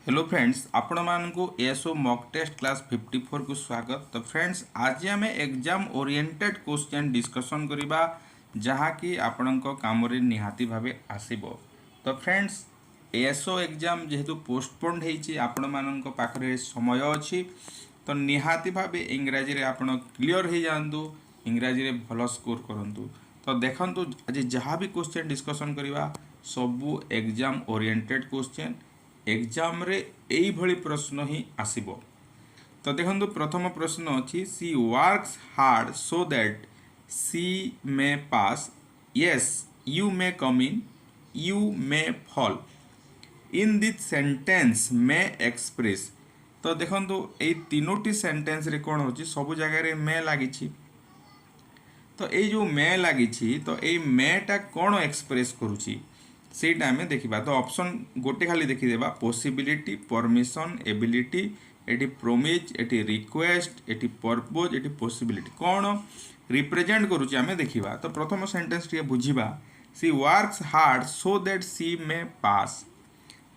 Hello friends आपण मानकु SO mock test class 54 को स्वागत। तो फ्रेंड्स आज आम एग्जाम ओरिएंटेड क्वेश्चन डिस्कशन करिबा जहाँ कि आपणक काम रे निहाती भावे आसीबो। तो फ्रेंड्स एसओ एग्जाम जेहेतु पोस्टपोन्ड होईची आपण मानक पाखरे समय अछि तो निहाती भावे इंग्राजी रे आपण क्लियर हो जातु इंग्राजी रे भल स्कोर करंतु। तो देखंतु आज जहाँ भी क्वेश्चन डिस्कशन करिबा सबू एग्जाम ओरिएंटेड क्वेश्चन एग्जाम रे एई भली प्रश्न ही आसीबो। तो देखंतु प्रथम प्रश्न अछि she works hard so that she may pass yes you may come in you may fall in this sentence may express. तो देखंतु एई तीनोटी सेंटेंस रे कोन होछि सब जगह रे मे लागिछि। तो एई जो मे लागिछि तो एई मेटा कोन एक्सप्रेस करूछि सेटा आम देखा। तो ऑप्शन गोटे खाली देखीदेवा पॉसिबिलिटी परमिशन एबिलिटी एटी प्रोमिज एटी रिक्वेस्ट एटी पर्पज एटी पॉसिबिलिटी कौन रिप्रेजेंट करुच्ची आम देखा। तो प्रथम सेंटेंस टी बुझा she works hard so that she may pass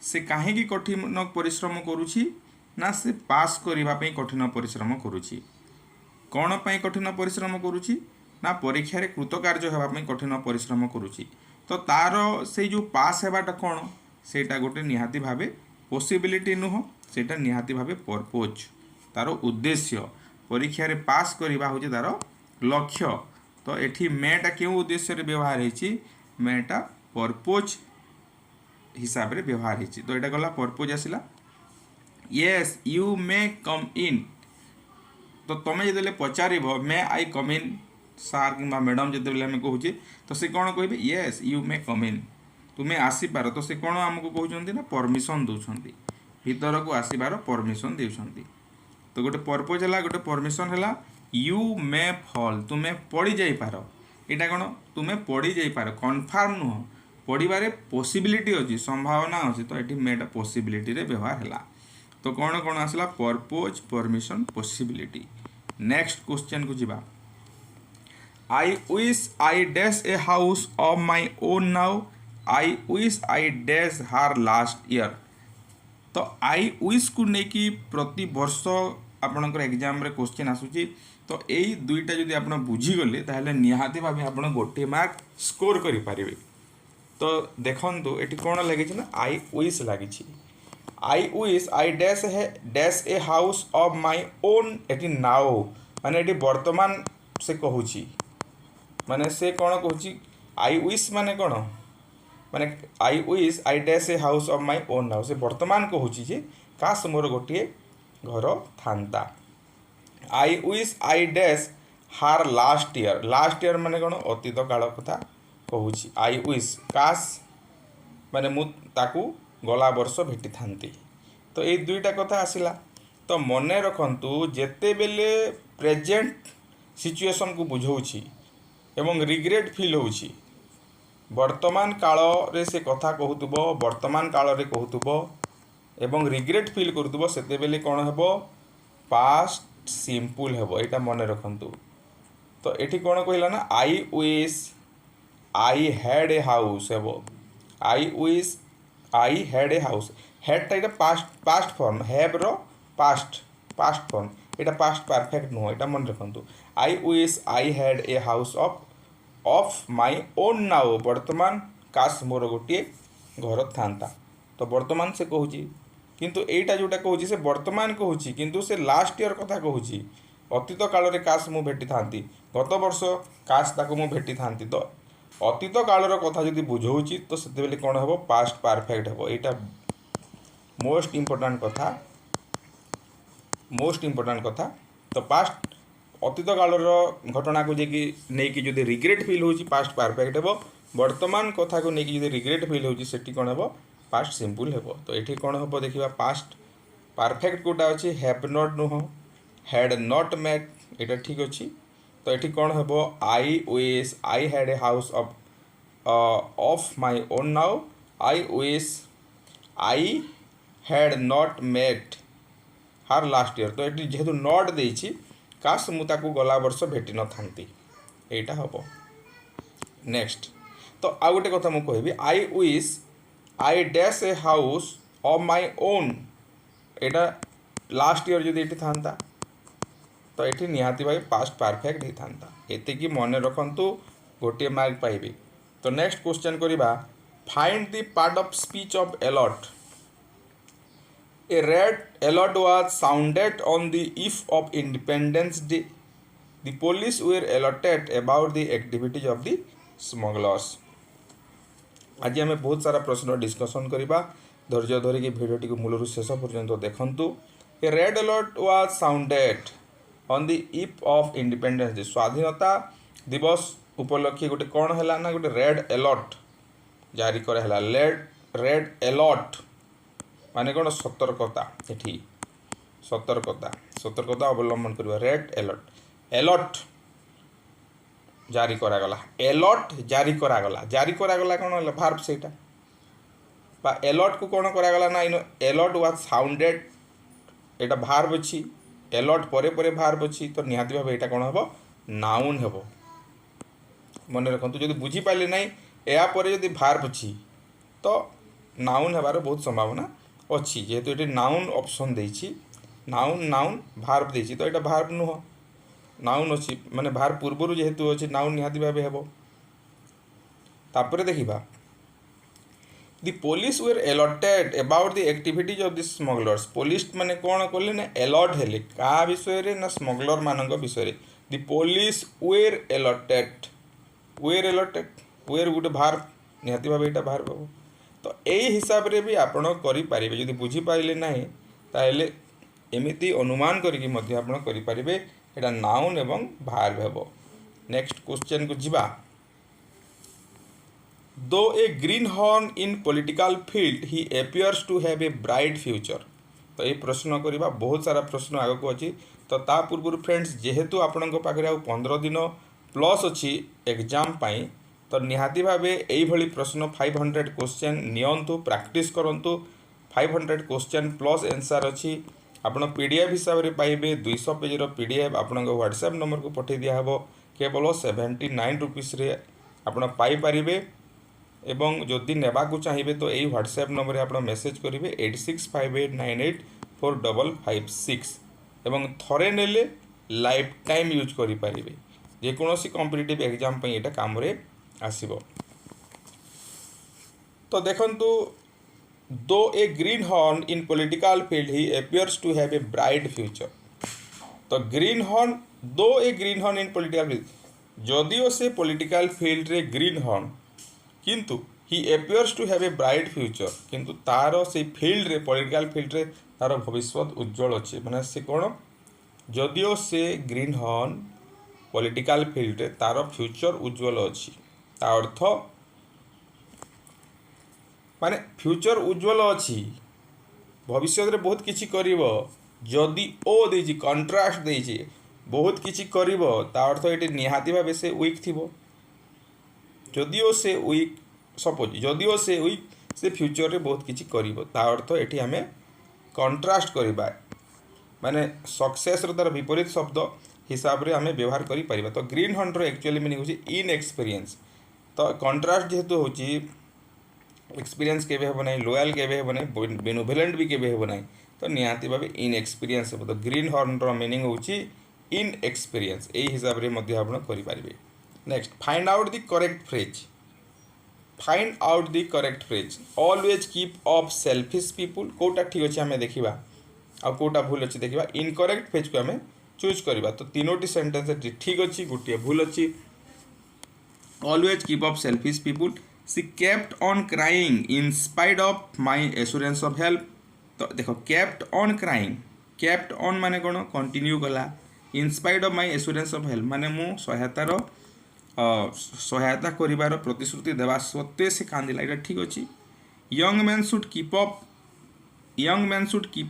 से कहीं कठिन परिश्रम करुच्ची ना से पास करने कठिन परिश्रम करुच्ची। कौन पाई कठिन परिश्रम करुच्ची ना परीक्षा कृतकार्य होगापी कठिन परिश्रम करुच्ची। तो तार से जो पास होगाटा कौन सेटा गोटे निहाती भावे पॉसिबिलिटी नुह सेटा निहाती भावे पर्पज तार उद्देश्य परीक्षा रे पास करवा हूँ तार लक्ष्य। तो एठी मेटा क्यों उद्देश्य रे व्यवहार होती मेटा पर्पज हिसाब से व्यवहार होती। तो यहाँ गला पर्पज आसला यस यू मे कम इन। तो तुम्हें जो पचार मे आई कम इन सार कि मैडम जो आम कहूँ तो सी कौन कहे येस यू मे कम इन तुम्हें आसीपार। तो सी कौन आमको कहते ना परमिशन दौरान भीतर को आसबार परमिशन देउछंती। तो गोटे पर्पज है गोटे परमिशन है यू मे फॉल तुम्हें पड़ी जाइपार यहाँ कौन तुम्हें पड़ी जाइपार कन्फर्म नुह पड़े पॉसिबिलिटी अच्छी संभावना अच्छी। तो ये मेटा पॉसिबिलिटी रे व्यवहार है। तो कौन कौन आसला purpose permission possibility. Next question को जीवा I wish I dash a house of my own now. I wish I dash her last year. तो I wish को लेकिन प्रति वर्ष आपणकर एग्जाम रे क्वेश्चन आसूची। तो यही दुईटा जदि आप बुझीगले ताहले निहाती भाव आप गोटे मार्क स्कोर करें। तो देखो ये कौन लगी ना आई विश लगी आई wish I dash A house of my own eighty now माने ये वर्तमान से कहूँ माने से कौन कहूँ आई विश माने कौन माने आई wish I dash A house of my own now से वर्तमान कहूँ जे काश मोर गोटे घर थांता। आई विश आई डैश हार लास्ट ईयर माने कौन अतीत काल कथा कहूँ। आई विश काश माने मु ताकू गला वर्ष भेटी थांती। तो ये दुईटा कथा आसिला। तो मने रखंतु जेते बेले प्रेजेंट सिचुएशन को बुझाऊँगी एवं रिग्रेट फील होउछि वर्तमान काल रे से कथा कहूथबो वर्तमान काल रे कहूथबो एवं रिग्रेट फील करूथबो सेते बेले कोन हेबो पास्ट सिंपल हेबो एटा मने रखंतु। तो एठी कोन कहला ना I wish I had a house हेबो I wish I had a house had ता एटा पास्ट फॉर्म हैव रो पास्ट फॉर्म एटा पास्ट परफेक्ट नो एटा मन रखंतु। I wish I had a house of my own now वर्तमान काश मोर गोटे घर थांता। तो वर्तमान से कहूँ किंतु एटा जोटा कहूँ से वर्तमान कहूँ किंतु से लास्ट ईयर कथा कहूँ अतीत काल रे काश मु भेटी थांती गत वर्ष काश ताको मु भेटी थांती। तो अतीत कालर कथा जदि बुझाऊँगी तो सेते बेले कौन हेबो पास्ट परफेक्ट हेबो एटा मोस्ट इम्पोर्टेंट कथा। तो पास्ट अतीत कालर घटना को लेकिन जो रिग्रेट फील हो पास्ट परफेक्ट हेबो वर्तमान कथा को लेकिन जो रिग्रेट फील हो कौन हेबो पास्ट सिंपल हेबो। तो ये कौन हेबो देखिबा पास्ट परफेक्ट कोटा अच्छी हैव नॉट नुह हैड नॉट मेट एटा ठीक अच्छी। तो ये कौन हेबो I wish I had a house of my own now I wish I had not met her last year. तो ये जेहेतु नॉट देछि काश मुझे गला वर्ष भेटी न थांती एटा हम। नेक्स्ट तो आउ गोटे कथा मुझे कहबी आई wish I dash A house of my own Etah last year जदि ये था तो ये निहाती भाई पास्ट परफेक्ट ही था। एतिकी मन रखु गोटे मार्क पाइबे। तो नेक्स्ट क्वेश्चन करिबा find the part of speech of alert. A red alert was sounded on the eve of Independence Day. The police were alerted about the activities of the smugglers. आज आम बहुत सारा प्रश्न discussion करवा। धैर्य धरिकी भिडियोटी को मूलरू शेष पर्यंत देखंतु। A red alert was sounded on the eve of Independence Day. स्वाधीनता दिवस उपलक्षे गोटे कौन है ना गोटे रेड अलर्ट जारी कराला। रेड अलर्ट माने कौन सतर्कता। एठी सतर्कता अवलंबन करवा। रेड अलर्ट जारी करागला। अलर्ट जारी करागला कौन है भार्ब सेटा बा अलर्ट को कौन करागला ना इन alert was sounded Etah verb अछि। अलर्ट परे परे भार्ब अछि तो निहाती भाव एटा कौन हेबो नाउन हेबो। मन रखु जब बुझीपारे ना या जदि भार्ब अच्छी तो नाउन हेबार बहुत संभावना अच्छी। जेहेतु ये नाउन ऑप्शन देछि नाउन भार्ब देछि तो यहाँ भार्ब नुह नाउन अच्छी माने भार्ब पूर्वर जेहेतु अच्छी नाउन निहाती भाव हेबो। तापर देखिबा the police were alerted about the activities of the smugglers. Police माने कौन कले ना अलर्ट हेले का विषय रे ना स्मगलर मानक विषय रे। द पुलिस वर अलर्टेड वेर गोटे भार्ब निहाती भाव यहाँ भार्ब हम। तो यही हिसाब रे भी आपण करें जदि बुझीपारे ना ताहले एमिति अनुमान करिकी मध्य आपण करें एटा नाउन एवं भार्ब हेबो। नेक्स्ट क्वेश्चन को जिबा। Though a greenhorn in political field he appears to have a bright future. तो ये प्रश्न करवा बहुत सारा प्रश्न आगक अच्छी। तो ता पूर्व फ्रेंड्स जेहेतु आपण पाखे आ 15 दिन प्लस अच्छी एग्जाम पाई तो निहाती भावे यही प्रश्न 500 क्वेश्चन नियंतु प्रैक्टिस करंतु। 500 क्वेश्चन प्लस आंसर अच्छी आपण पीडीएफ हिसाब से पाइबे। 200 पेजर पीडीएफ आपण व्हाट्सएप नंबर को पठे दिया हेबो केवल 79 रुपीस रे आपण पाई परिबे। एवं जदि नेबाकू चाहिए तो यही व्हाट्सएप नंबर आप मेसेज करेंगे 8658984556 एवं थरे नेले लाइफ टाइम यूज करें जेकोसी कॉम्पिटिटिव एग्जाम यहाँ काम आसीबो। तो देखंतु though a greenhorn in political field he appears to have a bright future. तो greenhorn though a greenhorn in political field जदिओ से पॉलिटिकल फील्ड रे ग्रीन हॉर्न किंतु he appears to have a bright future किंतु तार से field रे political field रे तार भविष्य उज्जवल अच्छे माने से कौन जदिओ से ग्रीन हॉर्न पॉलिटिकल फील्ड रे तार फ्यूचर उज्जवल अच्छी ता अर्थ माने फ्यूचर उज्जवल अच्छी भविष्य रे बहुत किछि करिवो। जदि ओ देछि कंट्रास्ट देछि बहुत किछि करिवो ता अर्थ एटी निहाती भाबे से वीक थिबो। जदिओ से वीक सपोज जदिओ से वीक से फ्यूचर रे बहुत किछि करिवो ता अर्थ एटी हमें कंट्रास्ट करिबा माने सक्सेस रो तार विपरीत शब्द हिसाब रे हमें व्यवहार करि परिबा। तो ग्रीन हॉर्न रो एक्चुअली मीनिंग होछि इन एक्सपीरियंस। तो कंट्रास्ट जेहेतु होछि एक्सपीरियंस केबे हेबो नै लॉयल केबे हेबो नै बेनिवोलेंट भी केबे हेबो नै तो निहाती भाबे इन एक्सपीरियंस हेबो। तो ग्रीन हॉर्न रो मीनिंग होछि इन एक्सपीरियंस एई हिसाब रे मध्य आपण करि परिबे। Next find out the correct phrase. Find out the correct phrase always keep off selfish people कोटा ठीक अछि हमें देखिबा आ कोटा भूल अछि देखिबा। इनकरेक्ट फ्रेज को हमें चूज करबा। तो तीनोटी सेंटेंस ठीक अछि गोटे भूल अछि। Always keep off selfish people see kept on crying in spite of my assurance of help. तो देखो kept on crying kept on माने कौन कंटिन्यू कला in spite of my assurance of help माने मु सहायता करिवार प्रतिश्रुति देवा सत्वे से कांदिला एटा ठीक अछि। Young man should keep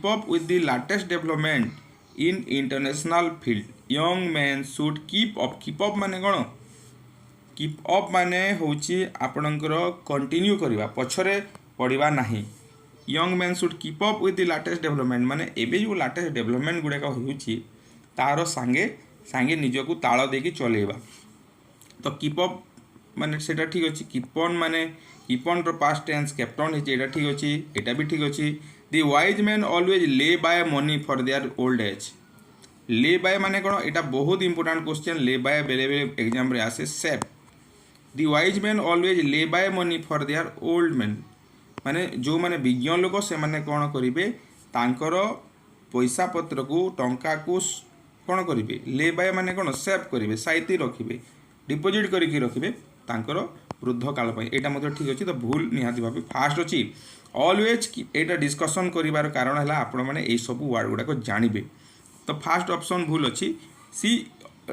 up with the latest development in international field. Young man should keep up माने कौन कीप अप माने होची आपणकर कंटिन्यू करिवा पछरे पड़िबा नाही। Young man should keep up with the latest development माने एबे जो लेटेस्ट डेवलपमेंट गुड़ाक होउची तार सांगे सांगे निजको ताल देकी चलेबा। तो कीप अप माने सेटा ठीक अच्छी कीपन माने कीपन रो पास्ट टेंस केप्टन है एटा ठीक अच्छी एटा भी ठीक अच्छी the wise man always lay by money for their old age lay by माने कौन एटा बहुत इंपोर्टेंट क्वेश्चन ले बाय बेले बेले एग्जाम रे आसे सेव the wise man always lay by money for their old man माने जो माने विज्ञ लोक से माने कौन करिवे तांकर पैसा पत्र को टंका को कौन करिवे ले बाय माने कौन सेव करिवे साइती रखिवे डिपोजिट करके रखिवे तांकर वृद्ध काल पर एटा मतलब ठीक अच्छी तो भूल निहाती भाव फास्ट अच्छी ऑलवेज एटा डिस्कसन करिवार कारण है आपण मैंने यही सब वर्ड गुड़ाक जानवे तो फास्ट ऑप्शन भूल अच्छी सी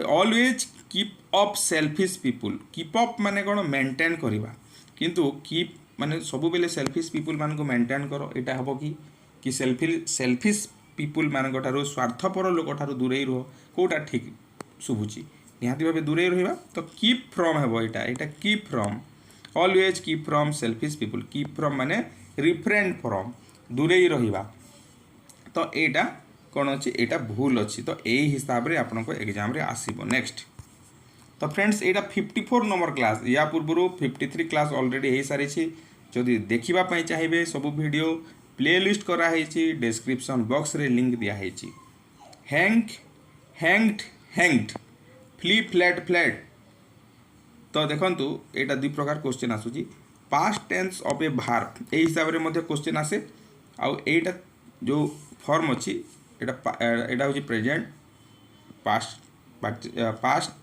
always keep up selfish people keep up माने कौन मेंटेन करवा किंतु कीप माने सब बेले सेल्फिश पीपुल मान को मेंटेन करो एटा हम कि सेल्फिश पीपुल मान स्वार्थपर लोक ठार दूरे रह कौटा ठीक शुभुची निहाती भाव दूरे रहा तो कीप फ्रॉम है यहाँ keep from always keep from selfish people keep from माने रिफ्रेन फ्रॉम दूरे रहा तो यहाँ कौन अच्छी यहाँ भूल अच्छी तो यही हिसाब से आपको एग्जाम रे आसीबो नेक्स्ट तो फ्रेंड्स यहाँ 54 नंबर क्लास या पूर्व 53 क्लास ऑलरेडी हो सारी जदि देखापी चाहिए सब वीडियो प्लेलिस्ट कराई डिस्क्रिप्शन बॉक्स रे लिंक दिखाई hanged hanged flee flat flat तो देखंतु एटा दुई प्रकार क्वेश्चन आसुची past tense of a verb ए हिसाब रे मध्ये क्वेश्चन आसे आउ एटा जो फॉर्म अछि एटा होची प्रेजेंट पास्ट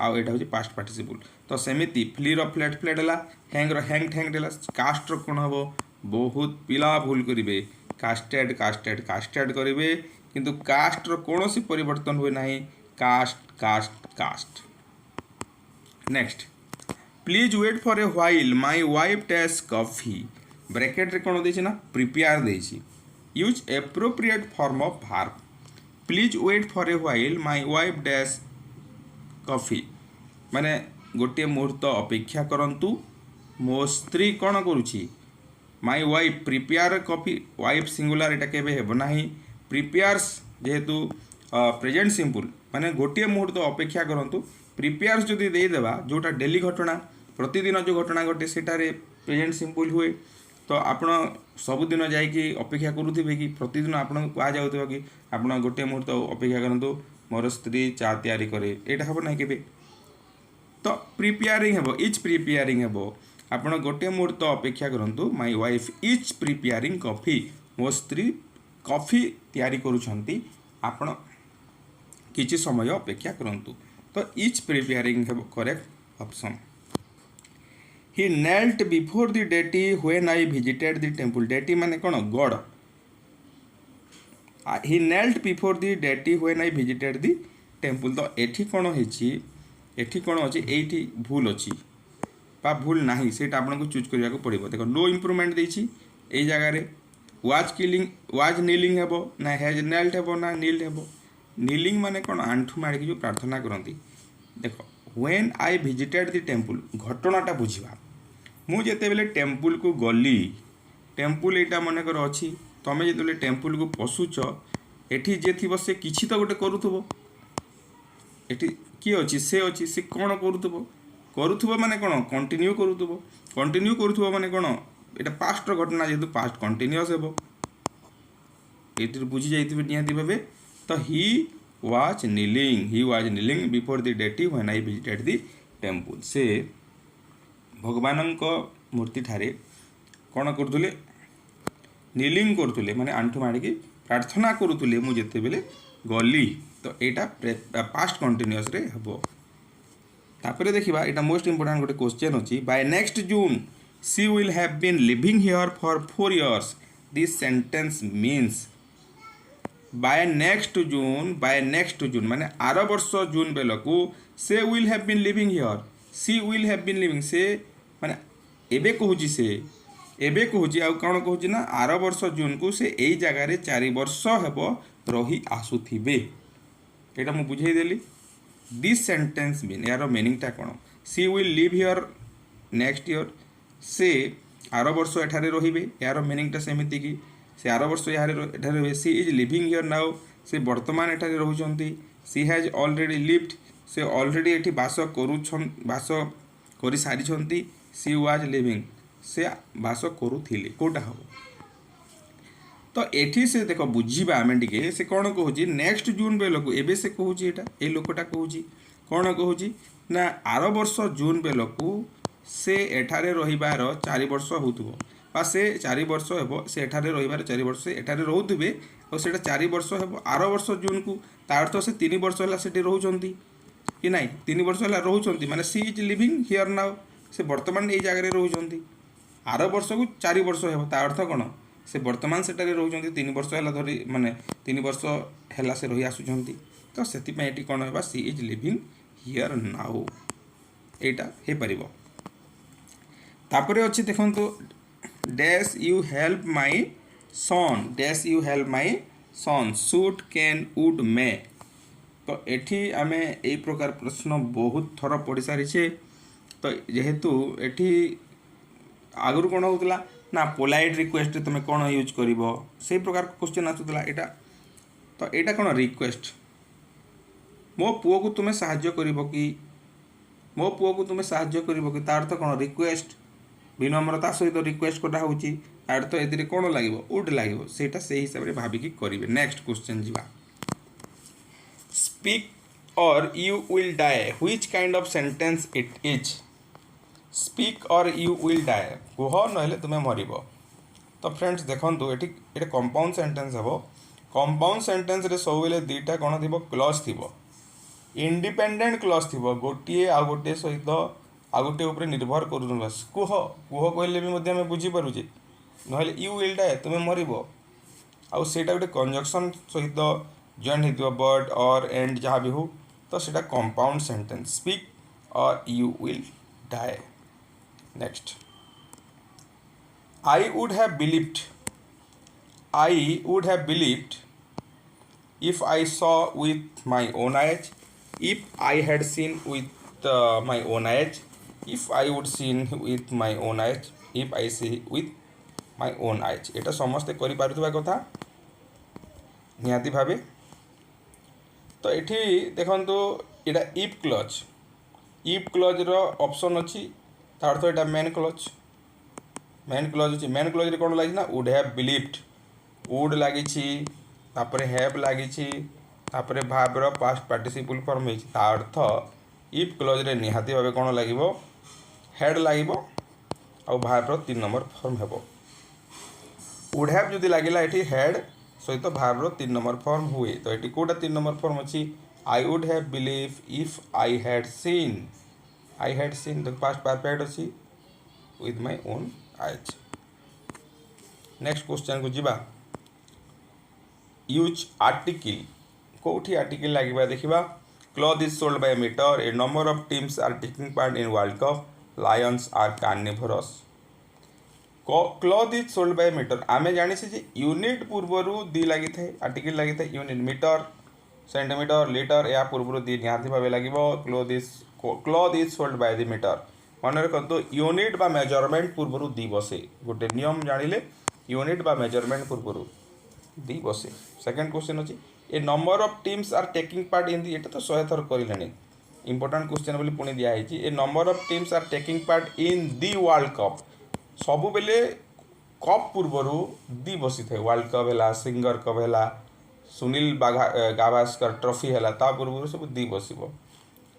आउ एटा होची पास्ट पार्टिसिपल तो सेमिति फ्ली रो फ्लैट फ्लैट हला हैंग रो हैंग्ड हैंग्ड हला कास्ट रो कोन हबो बहुत पिला भूल करिवे कास्टेड कास्टेड कास्टेड करिवे किंतु कास्ट रो कोनोसी परिवर्तन हुए नाही cast cast cast next please wait for a while my wife takes coffee bracket रे कोन देछि ना प्रिपेयर देछि use appropriate form of verb please wait for a while my wife takes coffee माने गोटे मुहूर्त अपेक्षा करंतु मो स्त्री कोन करूछि my wife prepare coffee wife singular एटा केबे हेबो नाही प्रिपेयर्स जेहेतु प्रेजेंट सिंपल माने गोटे मुहूर्त अपेक्षा करंतु प्रिपेयर्स जदि देदेबा जोटा डेली घटना प्रतिदिन जो घटना घटे सेटारे प्रेजेंट सिंपल हुए तो आपण सबुदिन जाइए अपेक्षा करुवे कि प्रतिदिन आपन कहुवा कि आप गोटे मुहूर्त अपेक्षा करंतु मोर स्त्री चा तैयारी करे एटा हम ना के तो प्रिपेयरिंग हेबो इज प्रिपेयरिंग हेबो आपण गोटे मुहूर्त अपेक्षा करंतु my wife is preparing coffee मो स्त्री कॉफी तैयारी करूछंती आपण किछि समय अपेक्षा करंतु तो इज प्रिपेयरिंग हेबो correct option he knelt before the deity when I visited the temple deity माने कोन God he knelt before the deity when I visited the temple तो एठी कोन हेछि एठी कोन अछि एठी भूल अछि बा भूल नाही सेटा आपनको चूज करिया को पड़िबो देखो नो इंप्रूवमेंट देछि एई जगह रे वाज नीलिंग हेबो ना हैज नेल्ट हेबो ना नील्ड हेबो नीलिंग माने कौन आंठू माड़ी जो प्रार्थना करती देख when I visited the temple घटनाटा बुझा मुझे बेले टेंपल को गली टेंपल यहाँ मनकर अच्छी तुम जो टेंपल को पशुच एठी जे थी से किसी तो गोटे करूथबो एठी किए अच्छी से कौन करूथबो माने कौन कंटिन्यू करूथबो माने कौन एटा पास्ट घटना जेहेतु पास्ट कंटिन्यूअस हेबो एठी बुझी जाइथिबे निहाती भाबे तो he was kneeling before the deity when I visited the temple से भगवान मूर्ति ठारे कौन करुले नीलिंग करुले माने आंठू माड़ी प्रार्थना करुले मुझे बेले गली तो यहाँ पास्ट कंटिन्यूअस रे हबो तापर देखिबा एटा मोस्ट इंपोर्टेंट गोटे क्वेश्चन अछि by next June she will have been living here for 4 years this sentence means by next June माने आर वर्ष जून बेलकू से will have been living here she will have been living से माने एबे कहूची से एबे कहूची आ कौन कहूची ना आर वर्ष जून को से एई जगह रे 4 वर्ष हेबो रही आसुथिबे एटा मु बुझाई देली दिस सेंटेंस मीन यार मीनिंगटा कौन she will live here next year से आर वर्ष एठारे रहिबे यार मीनिंगटा सेमिति कि से आर वर्ष एठारे सी इज लिविंग हियर नाउ से वर्तमान एठारे रहउछंती सी हैज ऑलरेडी लिव्ड से ऑलरेडी एठी बास କରି ସାରିଛନ୍ତି सी वाज लिविंग से बास करुथिले कोटा हम तो एठी से देख बुझीबा आमे टिके से कौन कहूँ नेक्स्ट जून बेलू एबे से कहूँ एटा ए लोकटा कहूँ कौन कहूँ ना आर वर्ष जून बेलू से एठारे रहिबार 4 वर्ष होउथबो बा से 4 वर्ष हेबो से एठारे रहिबार 4 वर्ष से एठारे रहुथबे और सेटा 4 वर्ष हेबो आर वर्ष जून को तार तो से 3 वर्ष होला सेठी रहउचंती कि नाही 3 वर्ष होला रहउचंती माने सी इज लिविंग हियर नाउ से वर्तमान ए जगह रहउचंती आर वर्ष को 4 वर्ष हेबो ता अर्थ कोन से वर्तमान सेटारे रहउचंती 3 वर्ष होला धरी माने 3 वर्ष हेला से रहि आसुचंती तो सेति पे एटी कोन हेबा she is living here now एटा हे परिबो तापरे अछि देखंतु dash you help my son dash you help my son should can would may तो एठी आमे ए प्रकार प्रश्न बहुत थर पढ़ी सारी छे तो जेहेतु एठी आगुर कोन होतला ना पोलाइट रिक्वेस्ट तुम कौन यूज करिवो से प्रकार क्वेश्चन आसुतला एटा तो एटा कौन रिक्वेस्ट मो पुओ को तुम साहाय्य करिवो कि मो पुओ को तुम साहाय्य करिवो कि तार तो कौन रिक्वेस्ट विनम्रता सहित रिक्वेस्ट करा होची तार तो एदिरे कौन लागिवो वुड लागिवो सेटा से हिसाब रे भाबी कि करिवे नेक्स्ट क्वेश्चन जीवा speak or you will die which kind of sentence it is speak or you will die कुह नहले तुमे मरिबो तो फ्रेंड्स देखंतु एठी एटा कंपाउंड सेंटेंस हबो कंपाउंड सेंटेंस रे सब बेले दुईटा कोन थिबो क्लॉज थिबो इंडिपेंडेंट क्लॉज थिबो गोटिए आ गोटे सहित आ गोटे ऊपर निर्भर करू बस कुह कुह कहले भी मध्य में बुझी पारुजे नहले यू विल डाई तुमे मरिबो आ सेटा गोटे कंजक्शन सहित जॉइन हितो वर्ड और एंड जहाँ भी हो तो सेटा compound sentence speak or you will die next I would have believed if I saw with my own eyes if I had seen with my own eyes if I would seen with my own eyes if I see with my own eyes एटा समस्ते करि पारुथबा कथा निहाती भाबे तो एठी देखंतु एटा if clause row option अछि तार तो एटा मेन क्लॉज अछि मेन क्लॉज रे कोन लागि ना वुड हैव बिलीव्ड वुड लागि छी तापरे हैव लागि छी तापरे भाव रो पास्ट पार्टिसिपल फॉर्म है ता अर्थ इफ क्लॉज रे निहाती भाबे कोन लागिवो हेड लागिवो आ भाव रो 3 नंबर फॉर्म हेबो वुड हैव जदी लागिला एठी हेड सहित भाव रो 3 नंबर फॉर्म हुए तो एटी कोटा 3 नंबर फॉर्म अछि I would have believe if I had seen the past perfect अछि with my own eyes next question को जीवा यूज आर्टिकल कोठी आर्टिकल लागिबा देखिबा cloth is sold by meter a number of teams are taking part in world cup lions are carnivorous cloth is sold by meter आमे जानि से जे unit पूर्वरु दी लागि थाए आर्टिकल लागि थाए यूनिट मीटर सेंटीमीटर लीटर या पूर्वरु दी निहाती भाबे लागिबो cloth is sold by the meter मन रखतो यूनिट बा मेजरमेंट पूर्वरु दी बसे गोटे नियम जानिले यूनिट बा मेजरमेंट पूर्वरु दी बसे सेकंड क्वेश्चन अछि a number of teams are taking part in the एटा तो 100 थर करिलेनी इंपोर्टेंट क्वेश्चन बोली पुणी दिया है a number of teams are taking part in the world cup सबु बेले कप पूर्वरु दी बसी थे वर्ल्ड कप हैला सिंगर कप हैला सुनील गाभास्कर ट्रॉफी हैला ता पूर्वरु सब दी बसिबो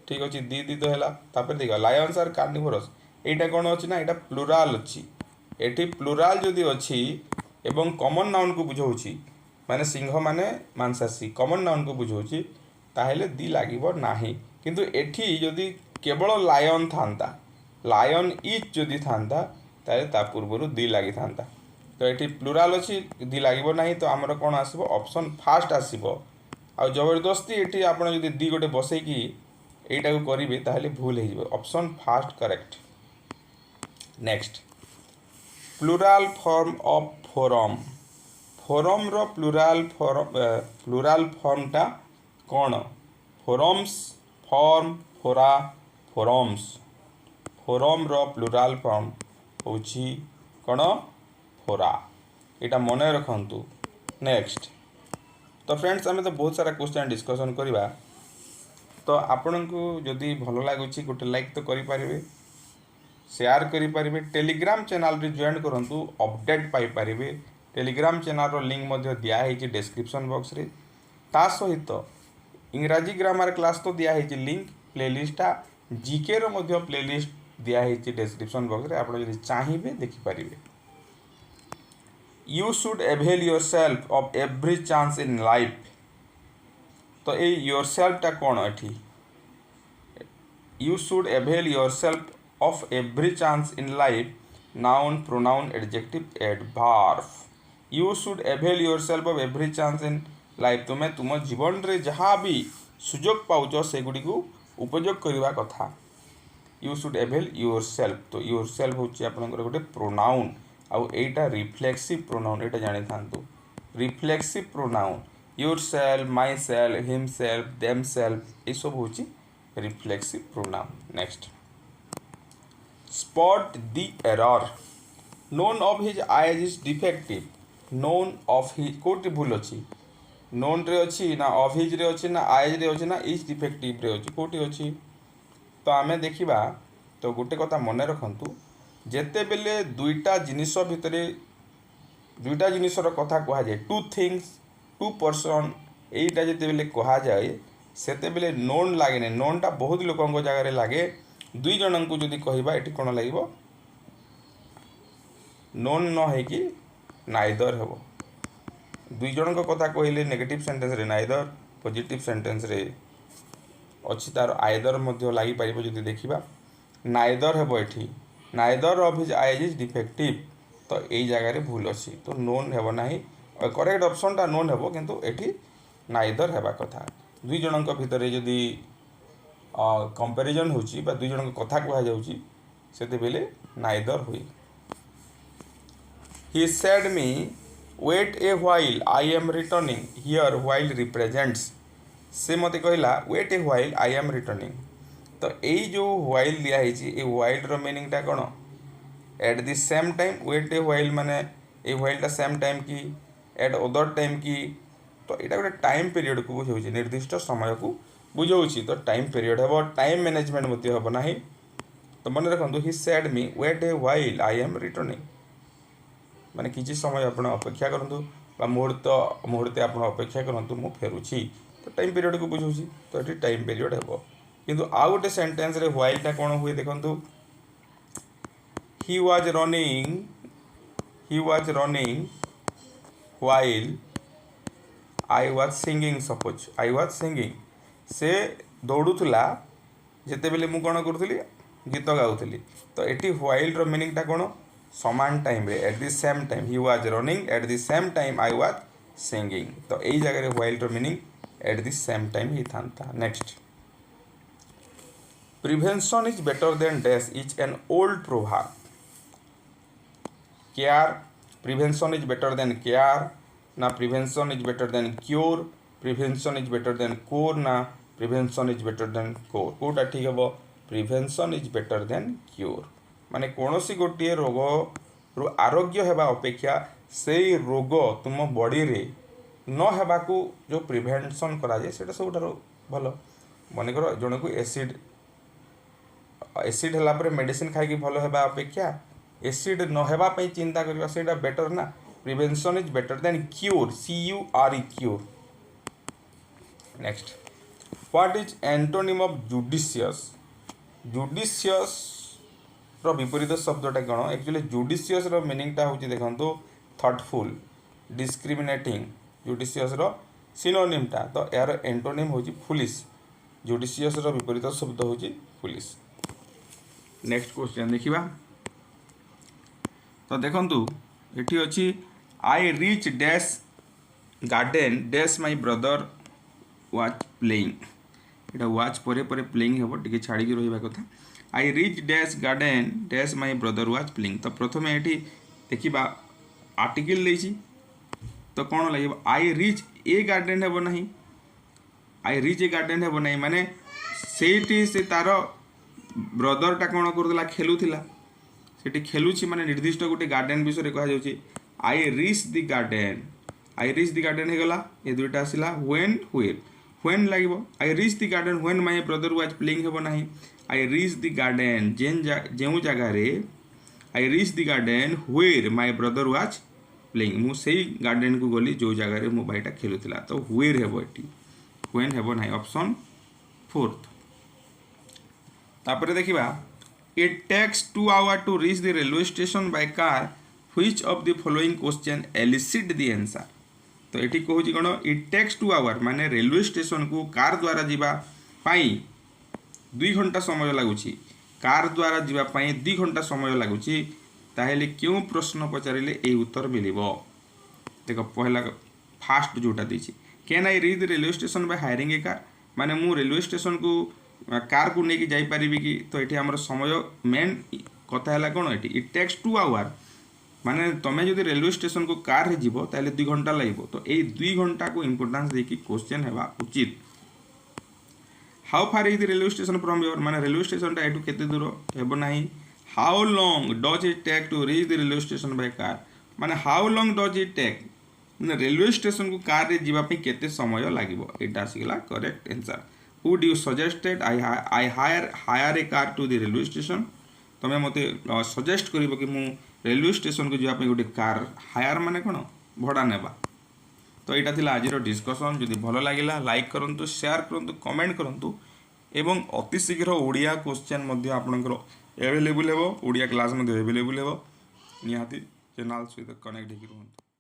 ठीक अछि दी तो हैला तापर देखा लायंस आर कार्निवोरस एटा कोन अछि ना एटा प्लुराल अछि एठी प्लुराल जदी अछि एवं कॉमन नाउन को बुझौछि माने सिंह माने मांसासी कॉमन नाउन को बुझौछि ताहेले दी लागिबो नाही किंतु एठी जदी केवल लायन थांता लायन इज जदी थांता ताहे ता पूर्वरु दी लागि थांता तो एठी प्लुराल अछि दी लागिबो नाही तो हमर कोन आसीबो ऑप्शन फास्ट आसीबो आ जबरदस्ती एठी आपण जदी दी गोटे बसै की एटा को करिवे ताहेले भूल हे जिवो option first correct next plural form of forum रो प्लुराल फॉर्म टा कौन forums form fora forums forum रो प्लुराल फॉर्म होची कौन फोरा एटा मन रखंतु नेक्स्ट तो फ्रेंड्स आम तो बहुत सारा क्वेश्चन डिस्कशन करवा तो आपण को जदि भल लगुच गोटे लाइक तो करें शेयर करें। टेलीग्राम चैनल रे जॉइन करंतु अपडेट पाई पारिबे। टेलीग्राम चैनल रो लिंक मध्य दिया है डिस्क्रिप्शन बॉक्स रे। ता सहित इंग्राजी ग्रामर क्लास तो दिया है लिंक प्लेलिस्टा जीके रो मध्य प्लेलिस्ट दिया है डिस्क्रिप्शन बॉक्स रे। आप जदि चाहिए देखिपारे। You should avail yourself of every chance in life. तो ये योरसेल्फटा कौन एठी? You should avail yourself of every chance in life noun pronoun adjective adverb. You should avail yourself of every chance in life. तुम्हें तुम जीवन रे जहाँ भी सुजोग पाउच से गुड़ी को उपयोग करवा कथा। You should avail yourself. तो योरसेल्फ होची आपनकर गोटे प्रोनाउन आउ एटा रिफ्लेक्सिव प्रोनाउन। एटा जानि थांतु reflexive pronoun yourself myself himself themselves ये सब होची reflexive pronoun. Next spot the error. None of his eyes is defective. None of his कोटी भूल अच्छी नोन रे अच्छी ना ऑफ हिज रे अच्छी ना आइज रे अच्छी ना इज डिफेक्टिव रे अच्छी कोटी अच्छी। तो आमे देखिबा तो गोटे कथा मन रखंतु जेते बेले दुईटा जिनिस भितरे दुईटा जिनिसर कथा कहा जाए टू थिंग्स टू पर्सन एटा जेते बेले कहा जाए सेते बेले नोन लागे। नोनटा बहुत लोकंक जगह लगे। दुई जन को जदि कहबा एटी कोन लागिबो नोन न है कि नाइदर हेबो। दुई जन को कथा कहले नेगेटिव सेंटेंस रे नाइदर पॉजिटिव सेंटेंस रे अच्छी तार आइदर मध्य लगी पार। जदि देखा नाइदर हेबो एठी neither of his eyes is defective. तो यही जगह भूल अच्छी तो नोन हेबो नाही। करेक्ट ऑप्शन टा नोन हेबो किंतु एठी नाइदर हेबा कथा। दुई जन भितर जदि कंपैरिजन होची बा दुई जन कथा कहा जाउची सेते बेले नाइदर हुई। He said me wait a while I am returning। here while represents से मते कहला wait a while I am returning। तो यही जो while दिया है ये while रो मीनिंग टा कौन at the same time। wait a while माने ए while टा सेम टाइम की at other टाइम की। तो यहाँ गोटे टाइम पीरियड को बुझाऊँ निर्दिष्ट समय को बुझाऊँ। तो टाइम पीरियड हे टाइम मैनेजमेंट मत हम ना। तो मन रखु he said me wait a while I am returning माने किसी समय आप अपेक्षा करूँ मुहूर्ते आप अपेक्षा करूँ मु फेरुची। तो टाइम पीरियड को बुझाऊँ। तो ये टाइम पीरियड हे किंतु आउ गोटे सेंटेंस रे व्हाइलटा कौन हुए देखु ही was running while I was singing. Suppose I was singing से दौड़ूला जिते बेले मु कौन करूली गीत गाऊली। तो ये व्हाइल रो मीनिंग टा कौन समान टाइम रे at the same time he was running at the same time I was singing. तो यही जगह व्हाइल रो meaning at the same time ही था। Next prevention is better than dash is an old proverb. Care prevention is better than care ना prevention is better than cure. Prevention is better than cure ना prevention is better than cure. कोटा ठीक हे prevention is better than cure माने कौन सी गोटे रोग रु आरोग्य हेबा अपेक्षा से रोग तुम बॉडी रे न हेबा को जो प्रिवेंशन करा जाए सेटा सबुठारो भल। मन कर जन को एसिड हला पर मेडिसिन खाई भल हेबा अपेक्षा एसिड न हेबा पई चिंता करबा सेटा बेटर ना। Prevention is better than cure CURE cure. Next what is antonym of judicious. Judicious रो विपरीत शब्दटा कौन एक्चुअली जुडिशियस रो मीनिंगटा होची देखंतु थॉटफुल डिस्क्रिमिनेटिंग। जुडिशियस रो सिनोनिमटा तो यार एंटोनिम होची फुलिश। जुडिशियस रो विपरीत शब्द होची फुलिश। नेक्स्ट क्वेश्चन देखिबा तो देखंतु एठी अछि I reach dash garden dash my brother watch playing. Etah watch परे परे प्लेइंग हेबो टिके छाड़ी के रहिबा कथा। I reach dash garden dash my brother watch playing. तो प्रथम एठी देखिबा आर्टिकल लेछि तो कोन लागिबो आई रीच ए गार्डन हेबो नाही। आई रीच ए गार्डन हेबो नाही माने सेठी से तारो ब्रदर टा कोन करथला खेलुथिला सेठी खेलुछि माने निर्दिष्ट गोटे गार्डन विषय रे कहा जाउछि I reach the garden. I reach the garden हे गला ए दुईटा आसिला व्हेन व्हेन व्हेन लागिबो I reach the garden when my brother was playing हेबो नाही। आई रीच द गार्डन जो जगार I reach the garden where my brother was playing मु सेई गार्डन को गली जो जगार मो भाईटा खेलुला तो व्वेयर हेबो एटी व्हेन हेबो नाही ऑप्शन 4th तापर देखिबा it takes 2 hours to reach the railway station by car which of the following question elicit the answer तो ये कहूँ कौन इट टेक्स 2 hours माने रेलवे स्टेशन को कार द्वारा जीवा पाई 2 घंटा समय लगुच कार द्वारा जीवा पाई 2 घंटा समय लगुच ताहेले क्यों प्रश्न पचारे ये उत्तर मिल देख पहला फास्ट जोटा देछि can I reach the railway station by hiring a car माने मु रेलवे स्टेशन को कार को लेकिन जापारि कि तो ये आम समय मेन कथा है कौन ये इट टेक्स 2 hours माने तुम्हें जो रेलवे स्टेशन को कार रे जीवो ताले 2 घंटा लगे तो ये 2 घंटा को इम्पोर्टान्स देकी क्वेश्चन है उचित how far is the railway station from your माने रेलवे स्टेशन टा एटू केते दूर हेबो नाही how long does it take to reach the railway station by car माने how long does it take माने रेलवे स्टेशन को कार रे जीवा पे केते समय लागिवो एटा आसीगला correct answer would you suggested I hire a car to the railway station तुम्हें मते सजेस्ट करिवो कि मु रेलवे स्टेशन को जावाई गोटे कार हायर माने कौन भड़ा नेबा तो यहाँ थिला आज डिस्कसन जदि भल लगिला लाइक करंतु शेयर करंतु कमेंट करंतु एवं अति शीघ्र ओडिया क्वेश्चन मध्य आपनकर अवेलेबल हेबो ओडिया क्लास मध्य अवेलेबल हेबो निहाती चैनल सहित कनेक्ट होकि रहंतु।